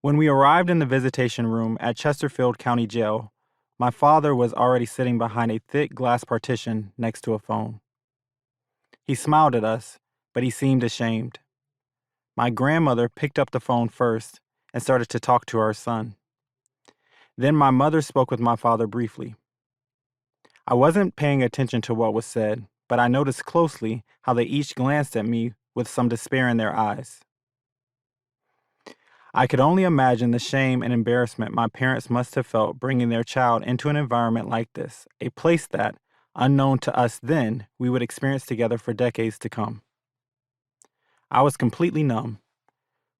When we arrived in the visitation room at Chesterfield County Jail, my father was already sitting behind a thick glass partition next to a phone. He smiled at us, but he seemed ashamed. My grandmother picked up the phone first and started to talk to our son. Then my mother spoke with my father briefly. I wasn't paying attention to what was said, but I noticed closely how they each glanced at me with some despair in their eyes. I could only imagine the shame and embarrassment my parents must have felt bringing their child into an environment like this, a place that, unknown to us then, we would experience together for decades to come. I was completely numb.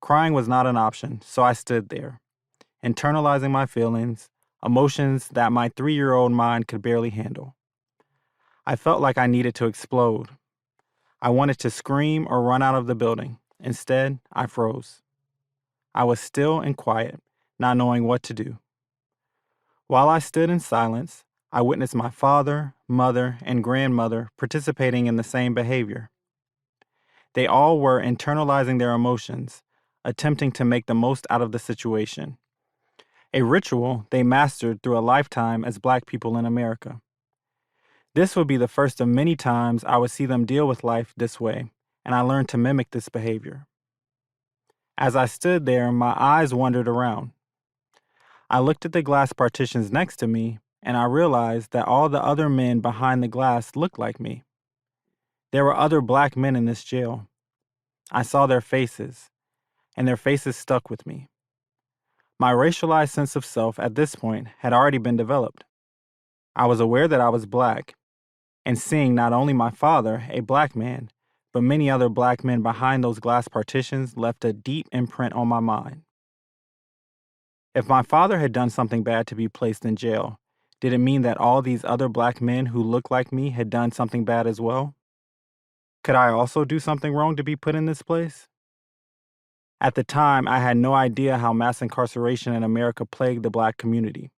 Crying was not an option, so I stood there, internalizing my feelings, emotions that my 3-year-old mind could barely handle. I felt like I needed to explode. I wanted to scream or run out of the building. Instead, I froze. I was still and quiet, not knowing what to do. While I stood in silence, I witnessed my father, mother, and grandmother participating in the same behavior. They all were internalizing their emotions, attempting to make the most out of the situation, a ritual they mastered through a lifetime as Black people in America. This would be the first of many times I would see them deal with life this way, and I learned to mimic this behavior. As I stood there, my eyes wandered around. I looked at the glass partitions next to me, and I realized that all the other men behind the glass looked like me. There were other Black men in this jail. I saw their faces, and their faces stuck with me. My racialized sense of self at this point had already been developed. I was aware that I was Black, and seeing not only my father, a Black man, but many other Black men behind those glass partitions left a deep imprint on my mind. If my father had done something bad to be placed in jail, did it mean that all these other Black men who looked like me had done something bad as well? Could I also do something wrong to be put in this place? At the time, I had no idea how mass incarceration in America plagued the Black community.